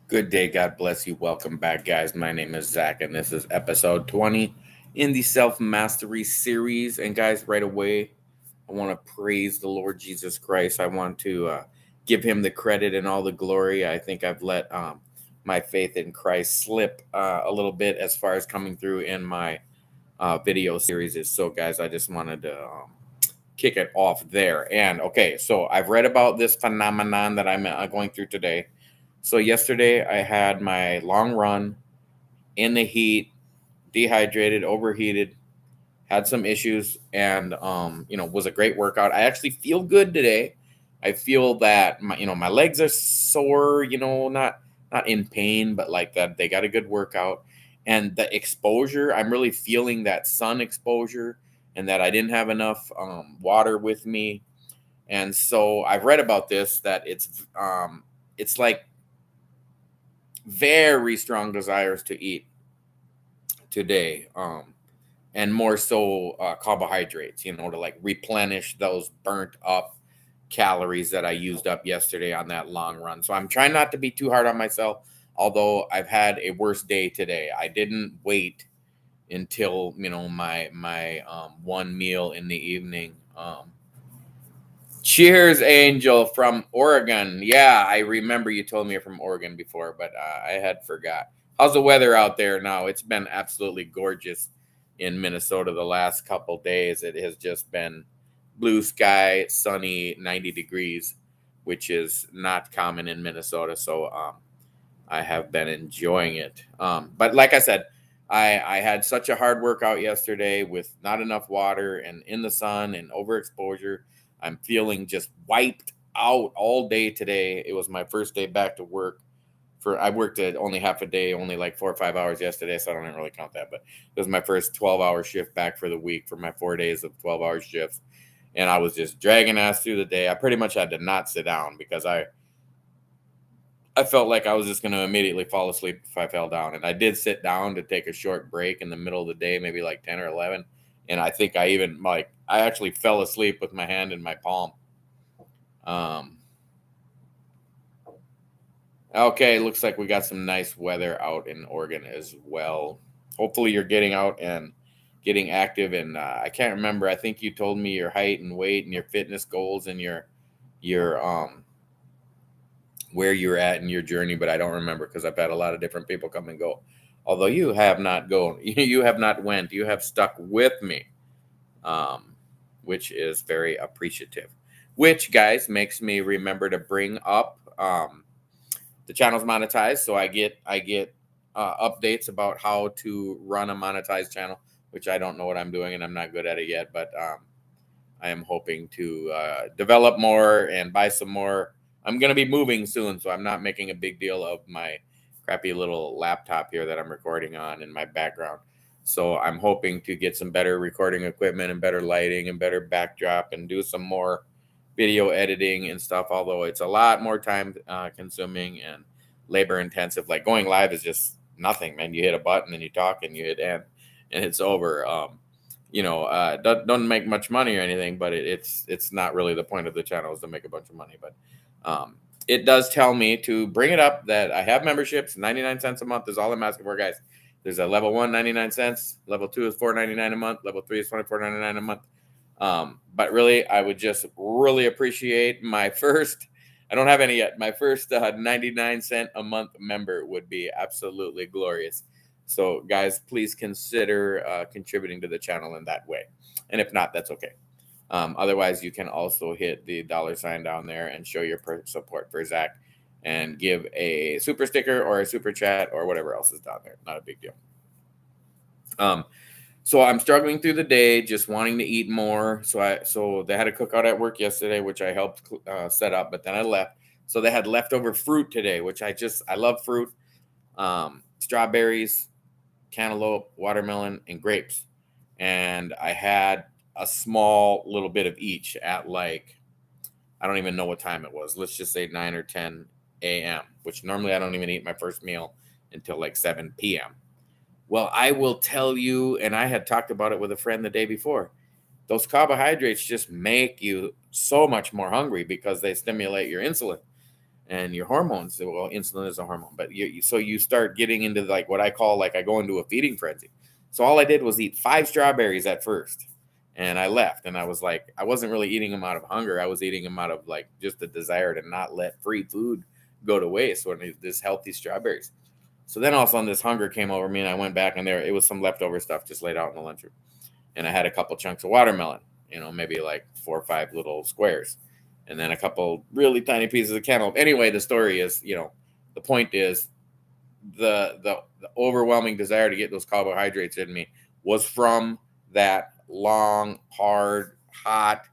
Good day. God bless you. Welcome back, guys. My name is Zach, and this is episode 20 in the Self Mastery series. And, guys, right away, I want to praise the Lord Jesus Christ. I want to give him the credit and all the glory. I think I've let my faith in Christ slip a little bit as far as coming through in my video series. So, guys, I just wanted to kick it off there. And, okay, so I've read about this phenomenon that I'm going through today. So yesterday I had my long run in the heat, dehydrated, overheated, had some issues, and was a great workout. I actually feel good today. I feel that my legs are sore, not in pain, but like that they got a good workout. And the exposure, I'm really feeling that sun exposure and that I didn't have enough water with me. And so I've read about this that it's like very strong desires to eat today, and more so carbohydrates, to like replenish those burnt up calories that I used up yesterday on that long run. So I'm trying not to be too hard on myself, although I've had a worse day today. I didn't wait until my one meal in the evening. Cheers, Angel from Oregon. Yeah, I remember you told me you're from Oregon before, but I had forgot. How's the weather out there now? It's been absolutely gorgeous in Minnesota the last couple days. It has just been blue sky, sunny, 90 degrees, which is not common in Minnesota. So I have been enjoying it. But like I said, I had such a hard workout yesterday with not enough water and in the sun and overexposure. I'm feeling just wiped out all day today. It was my first day back to work. I worked at only half a day, only like 4 or 5 hours yesterday, so I don't even really count that. But it was my first 12-hour shift back for the week for my 4 days of 12-hour shifts, and I was just dragging ass through the day. I pretty much had to not sit down because I felt like I was just going to immediately fall asleep if I fell down. And I did sit down to take a short break in the middle of the day, maybe like 10 or 11. And I think I actually fell asleep with my hand in my palm. Um, okay, looks like we got some nice weather out in Oregon as well. Hopefully you're getting out and getting active. And I can't remember. I think you told me your height and weight and your fitness goals and your where you're at in your journey, but I don't remember because I've had a lot of different people come and go. Although you have not gone, you have not went, you have stuck with me, um, which is very appreciative. Which, guys, makes me remember to bring up the channel's monetized, so I get updates about how to run a monetized channel, which I don't know what I'm doing and I'm not good at it yet, but I am hoping to develop more and buy some more. I'm going to be moving soon, so I'm not making a big deal of my crappy little laptop here that I'm recording on in my background. So I'm hoping to get some better recording equipment and better lighting and better backdrop and do some more video editing and stuff. Although it's a lot more time consuming and labor intensive. Like going live is just nothing, man. You hit a button and you talk and you hit end and it's over. Don't make much money or anything, but it's not really the point of the channel is to make a bunch of money. But it does tell me to bring it up that I have memberships. 99 cents a month is all I'm asking for, guys. There's a level 1, 99 cents. Level 2 is $4.99 a month. Level 3 is $24.99 a month. But really, I would just really appreciate my first. I don't have any yet. My first 99 cent a month member would be absolutely glorious. So, guys, please consider contributing to the channel in that way. And if not, that's okay. Otherwise, you can also hit the dollar sign down there and show your support for Zach and give a super sticker or a super chat or whatever else is down there. Not a big deal. Um, so I'm struggling through the day, just wanting to eat more. So they had a cookout at work yesterday, which I helped set up, but then I left. So they had leftover fruit today, which I love fruit, strawberries, cantaloupe, watermelon, and grapes. And I had a small little bit of each at like, I don't even know what time it was. Let's just say 9 or 10 a.m., which normally I don't even eat my first meal until like 7 p.m. Well, I will tell you, and I had talked about it with a friend the day before, those carbohydrates just make you so much more hungry because they stimulate your insulin. and your hormones. Well, insulin is a hormone, but so you start getting into like what I call like I go into a feeding frenzy. So all I did was eat 5 strawberries at first, and I left. And I was like, I wasn't really eating them out of hunger. I was eating them out of like just the desire to not let free food go to waste. So this healthy strawberries. So then all of a sudden this hunger came over me, and I went back, and there it was some leftover stuff just laid out in the lunchroom, and I had a couple chunks of watermelon, maybe like 4 or 5 little squares, and then a couple really tiny pieces of cantaloupe. Anyway, the story is, the point is the overwhelming desire to get those carbohydrates in me was from that long, hard, hot,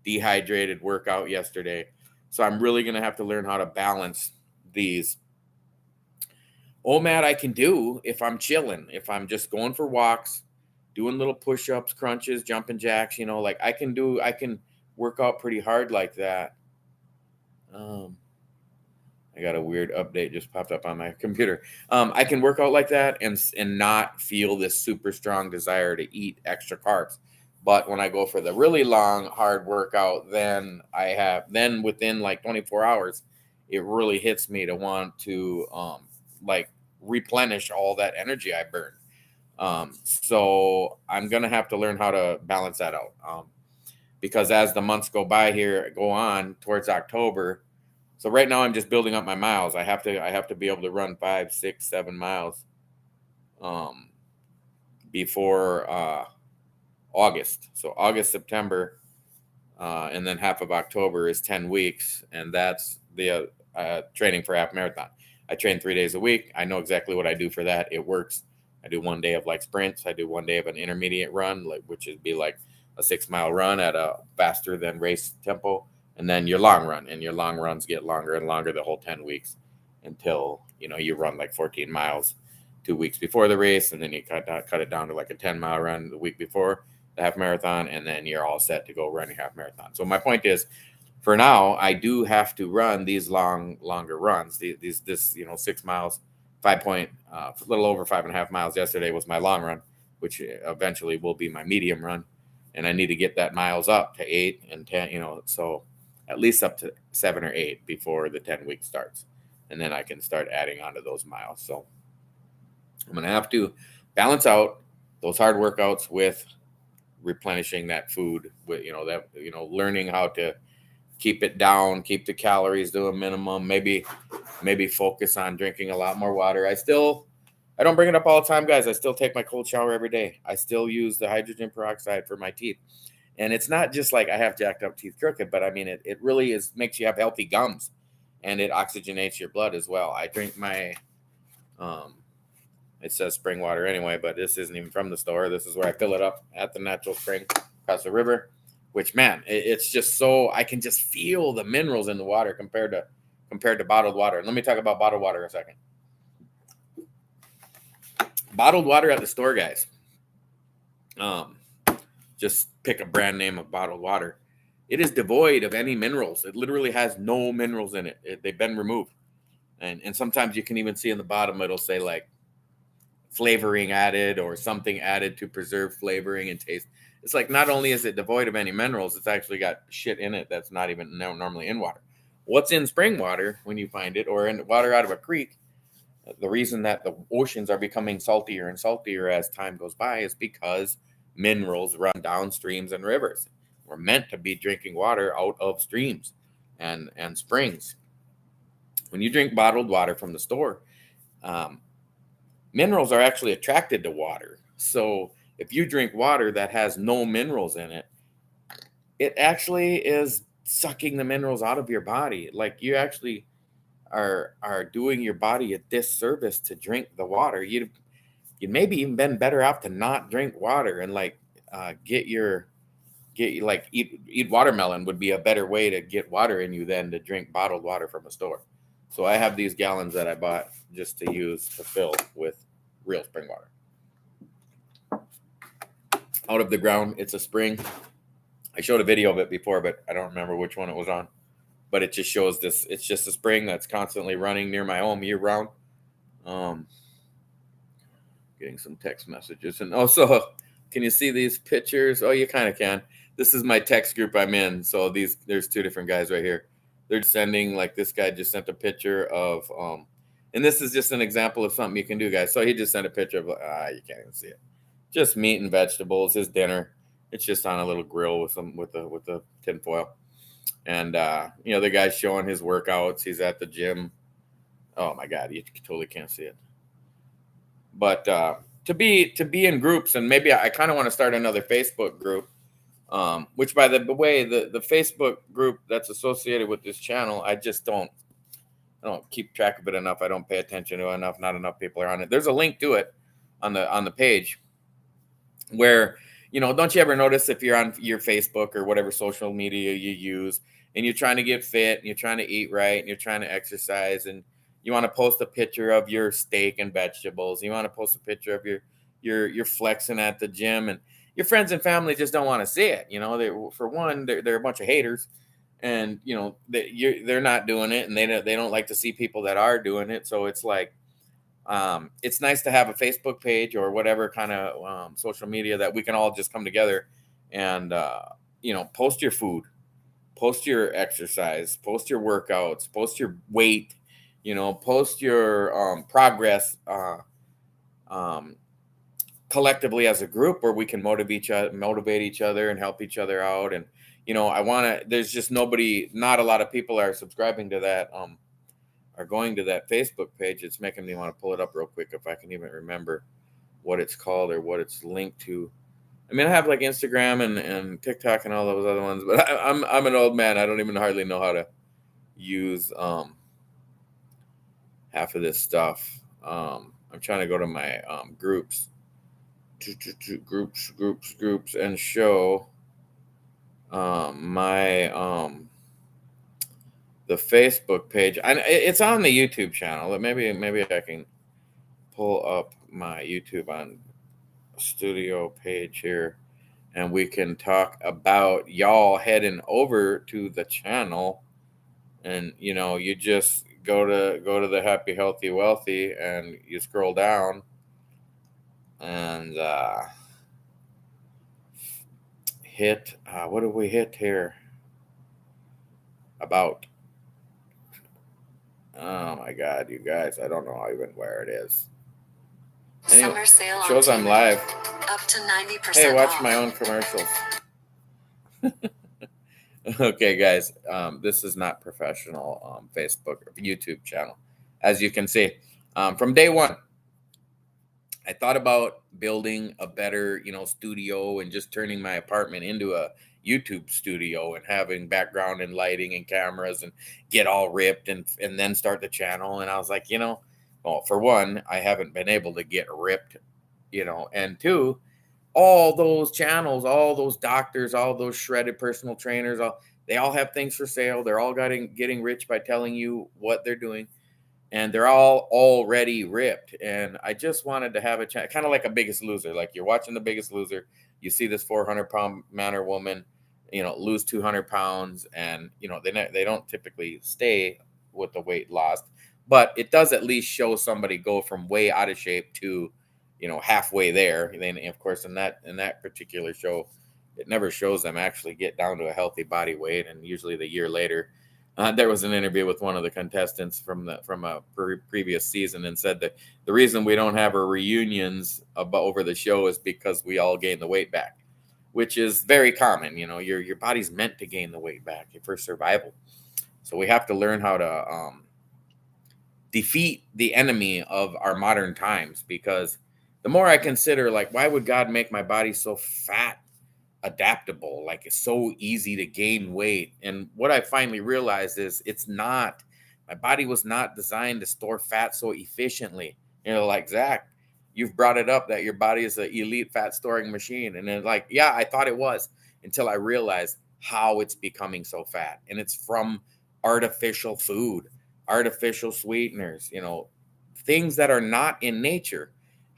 dehydrated workout yesterday. So I'm really going to have to learn how to balance these. OMAD I can do if I'm chilling, if I'm just going for walks, doing little push-ups, crunches, jumping jacks, like I can work out pretty hard like that. I got a weird update just popped up on my computer. I can work out like that and not feel this super strong desire to eat extra carbs. But when I go for the really long, hard workout, then within like 24 hours, it really hits me to want to like replenish all that energy I burned. So I'm gonna have to learn how to balance that out. Because as the months go on towards October. So right now I'm just building up my miles. I have to be able to run 5, 6, 7 miles before August. So August, September, and then half of October is 10 weeks, and that's the training for half marathon. I train 3 days a week. I know exactly what I do for that. It works. I do 1 day of like sprints. I do 1 day of an intermediate run, which would be like a 6-mile run at a faster than race tempo. And then your long run, and your long runs get longer and longer the whole 10 weeks until, you run like 14 miles 2 weeks before the race. And then you cut it down to like a 10-mile run the week before the half marathon. And then you're all set to go running half marathon. So my point is, for now, I do have to run these longer runs. This 6 miles, a little over 5.5 miles yesterday was my long run, which eventually will be my medium run. And I need to get that miles up to 8 and 10, so at least up to 7 or 8 before the 10 week starts. And then I can start adding onto those miles. So I'm going to have to balance out those hard workouts with replenishing that food with, learning how to keep it down, keep the calories to a minimum, maybe focus on drinking a lot more water. I don't bring it up all the time, guys. I still take my cold shower every day. I still use the hydrogen peroxide for my teeth. And it's not just like I have jacked up teeth crooked, but I mean, it really makes you have healthy gums, and it oxygenates your blood as well. I drink my, it says spring water anyway, but this isn't even from the store. This is where I fill it up at the natural spring across the river, which, man, it's just so, I can just feel the minerals in the water compared to bottled water. And let me talk about bottled water a second. Bottled water at the store, guys. Just pick a brand name of bottled water. It is devoid of any minerals. It literally has no minerals in it. They've been removed. And sometimes you can even see in the bottom, it'll say like flavoring added or something added to preserve flavoring and taste. It's like, not only is it devoid of any minerals, it's actually got shit in it that's not even normally in water. What's in spring water when you find it, or in water out of a creek, the reason that the oceans are becoming saltier and saltier as time goes by is because minerals run down streams and rivers. We're meant to be drinking water out of streams and springs. When you drink bottled water from the store, minerals are actually attracted to water. So if you drink water that has no minerals in it, it actually is sucking the minerals out of your body. Like, you actually are doing your body a disservice to drink the water. You maybe even been better off to not drink water and eat watermelon would be a better way to get water in you than to drink bottled water from a store. So I have these gallons that I bought just to use to fill with real spring water. Out of the ground, it's a spring. I showed a video of it before, but I don't remember which one it was on. But it just shows this. It's just a spring that's constantly running near my home year round. Getting some text messages. And also, can you see these pictures? Oh, you kind of can. This is my text group I'm in. So there's 2 different guys right here. they're sending, like this guy just sent a picture of and this is just an example of something you can do, guys. So he just sent a picture of you can't even see it. Just meat and vegetables, his dinner. It's just on a little grill with some with the tin foil. And the guy's showing his workouts. He's at the gym. Oh my god, you totally can't see it. But to be in groups, and maybe I kind of want to start another Facebook group. Which, by the way, the Facebook group that's associated with this channel, I don't keep track of it enough. I don't pay attention to it enough. Not enough people are on it. There's a link to it on the page where, don't you ever notice if you're on your Facebook or whatever social media you use, and you're trying to get fit and you're trying to eat right and you're trying to exercise, and you want to post a picture of your steak and vegetables, you want to post a picture of your flexing at the gym, and your friends and family just don't want to see it. For one, they're a bunch of haters, and they're not doing it, and they don't like to see people that are doing it. So it's like, it's nice to have a Facebook page or whatever kind of social media that we can all just come together and post your food, post your exercise, post your workouts, post your weight, post your progress, um, collectively as a group, where we can motivate each other and help each other out. And I want to, there's just not a lot of people are subscribing to that, are going to that Facebook page. It's making me want to pull it up real quick if I can even remember what it's called or what it's linked to. I mean, I have like Instagram and TikTok and all those other ones, but I'm an old man. I don't even hardly know how to use half of this stuff. I'm trying to go to my groups, groups, and show my the Facebook page. And it's on the YouTube channel. Maybe I can pull up my YouTube on studio page here, and we can talk about y'all heading over to the channel. And you just go to the Happy Healthy Wealthy, and you scroll down, and hit what do we hit here? About, oh my god, you guys, I don't know even where it is. Anyway, summer sale shows I'm live. Up to 90%. Hey, watch off. My own commercials. Okay, guys, this is not professional Facebook or YouTube channel. As you can see, from day one, I thought about building a better, studio, and just turning my apartment into a YouTube studio and having background and lighting and cameras and get all ripped and then start the channel. And I was like, well, for one, I haven't been able to get ripped, and two, all those channels, all those doctors, all those shredded personal trainers, they all have things for sale. They're all getting rich by telling you what they're doing, and they're all already ripped. And I just wanted to have a chat, kind of like a Biggest Loser. Like, you're watching the Biggest Loser, you see this 400-pound man or woman, lose 200 pounds, and they don't typically stay with the weight lost, but it does at least show somebody go from way out of shape to halfway there. And then, of course, in that particular show, it never shows them actually get down to a healthy body weight. And usually the year later, there was an interview with one of the contestants from a previous season, and said that the reason we don't have our reunions over the show is because we all gain the weight back, which is very common. Your body's meant to gain the weight back for survival. So we have to learn how to defeat the enemy of our modern times, because the more I consider, like, why would God make my body so fat, adaptable? Like, it's so easy to gain weight. And what I finally realized is my body was not designed to store fat so efficiently. Like, Zach, you've brought it up that your body is an elite fat storing machine. And then, like, yeah, I thought it was, until I realized how it's becoming so fat. And it's from artificial food, artificial sweeteners, things that are not in nature.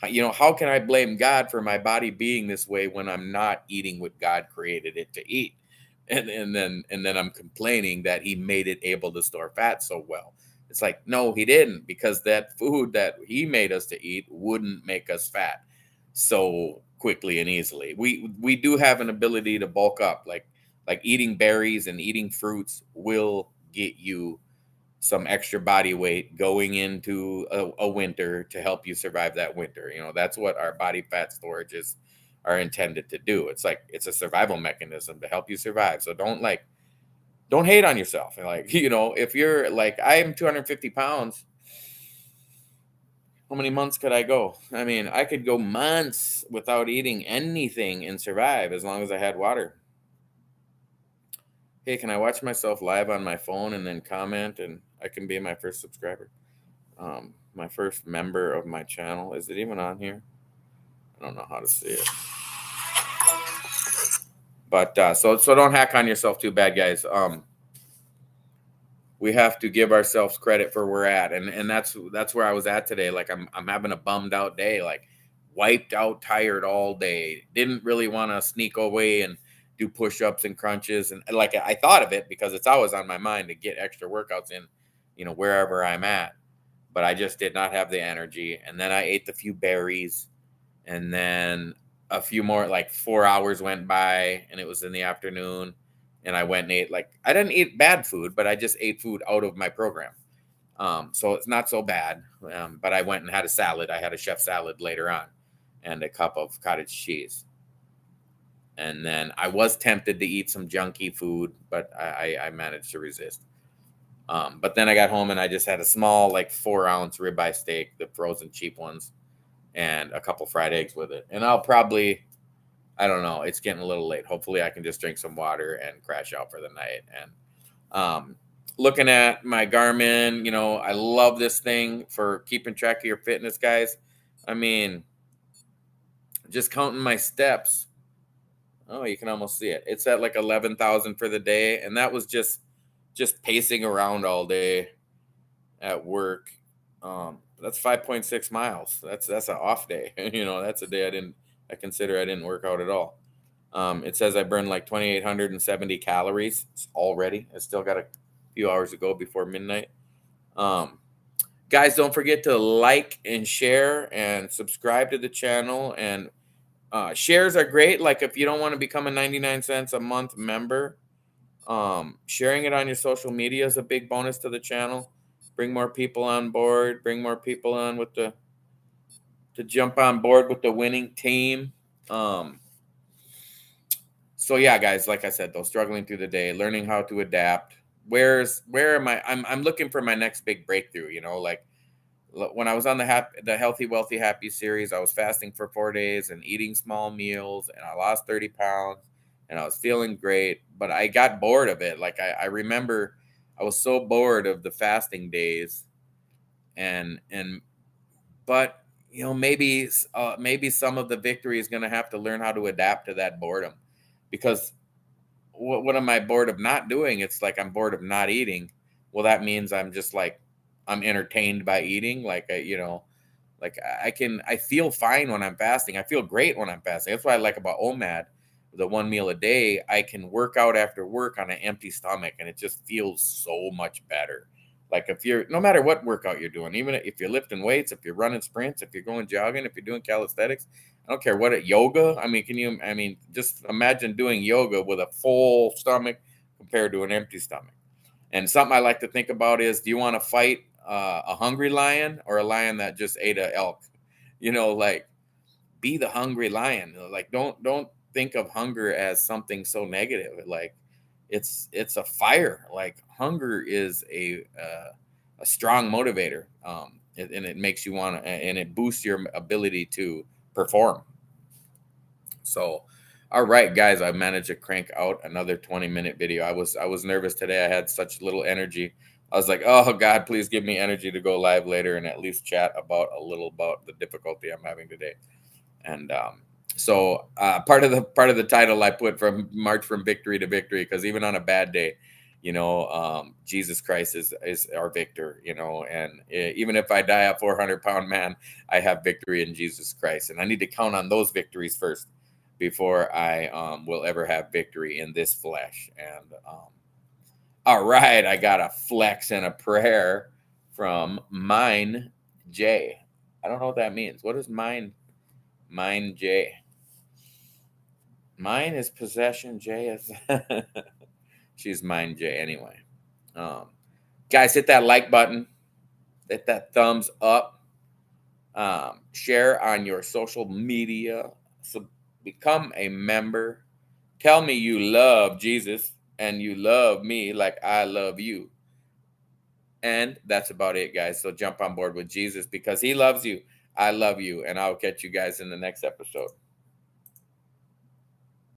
How can I blame God for my body being this way when I'm not eating what God created it to eat? And then I'm complaining that he made it able to store fat so well. It's like, no, he didn't, because that food that he made us to eat wouldn't make us fat so quickly and easily. We do have an ability to bulk up, like eating berries and eating fruits will get you some extra body weight going into a winter to help you survive that winter. That's what our body fat storages are intended to do. It's like it's a survival mechanism to help you survive. So don't hate on yourself. And like, if you're like, I am 250 pounds, how many months could I go? I mean, I could go months without eating anything and survive as long as I had water. Hey, can I watch myself live on my phone and then comment and I can be my first subscriber? My first member of my channel. Is it even on here? I don't know how to see it. But so don't hack on yourself too bad, guys. We have to give ourselves credit for where we're at, and that's where I was at today. Like I'm having a bummed out day, like wiped out, tired all day. Didn't really want to sneak away and do push-ups and crunches, and like I thought of it because it's always on my mind to get extra workouts in, wherever I'm at. But I just did not have the energy, and then I ate the few berries, and then a few more, like 4 hours went by, and it was in the afternoon. And I went and ate, like, I didn't eat bad food, but I just ate food out of my program. So it's not so bad. But I went and had a salad. I had a chef salad later on and a cup of cottage cheese. And then I was tempted to eat some junky food, but I managed to resist. But then I got home and I just had a small, like 4-ounce ribeye steak, the frozen cheap ones, and a couple fried eggs with it. And I'll probably, I don't know. It's getting a little late. Hopefully, I can just drink some water and crash out for the night. And looking at my Garmin, I love this thing for keeping track of your fitness, guys. I mean, just counting my steps. Oh, you can almost see it. It's at like 11,000 for the day, and that was just pacing around all day at work. That's 5.6 miles. That's an off day. That's a day I consider I didn't work out at all. It says I burned like 2,870 calories already. I still got a few hours to go before midnight. Guys, don't forget to like and share and subscribe to the channel. And shares are great. Like if you don't want to become a 99 cents a month member, sharing it on your social media is a big bonus to the channel. Bring more people on board. Bring more people on to jump on board with the winning team. So yeah, guys, like I said, though, struggling through the day, learning how to adapt. Where am I? I'm looking for my next big breakthrough. Like when I was on the Healthy, Wealthy, Happy series, I was fasting for 4 days and eating small meals, and I lost 30 pounds, and I was feeling great. But I got bored of it. Like I remember, I was so bored of the fasting days, and but maybe some of the victory is going to have to learn how to adapt to that boredom, because what am I bored of not doing? It's like I'm bored of not eating. Well, that means I'm just like I'm entertained by eating. Like like I feel fine when I'm fasting. I feel great when I'm fasting. That's what I like about OMAD, the 1 meal a day. I can work out after work on an empty stomach, and it just feels so much better. Like if you're, no matter what workout you're doing, even if you're lifting weights, if you're running sprints, if you're going jogging, if you're doing calisthenics, I don't care what yoga. I mean, just imagine doing yoga with a full stomach compared to an empty stomach. And something I like to think about is, do you want to fight a hungry lion or a lion that just ate an elk? Like be the hungry lion. Like don't think of hunger as something so negative. Like it's a fire. Like hunger is a strong motivator, and it makes you want to, and it boosts your ability to perform. So, all right, guys, I managed to crank out another 20-minute video. I was nervous today. I had such little energy. I was like, oh God, please give me energy to go live later and at least chat about the difficulty I'm having today. And so part of the title I put from March from Victory to Victory, because even on a bad day, Jesus Christ is our victor, and even if I die a 400-pound man, I have victory in Jesus Christ. And I need to count on those victories first before I will ever have victory in this flesh. And all right, I got a flex and a prayer from Mine J. I don't know what that means. What is Mine J? Mine is possession. J is she's Mine J anyway. Guys, hit that like button, hit that thumbs up, share on your social media, so become a member. Tell me you love Jesus and you love me like I love you. And that's about it, guys. So jump on board with Jesus because he loves you. I love you. And I'll catch you guys in the next episode.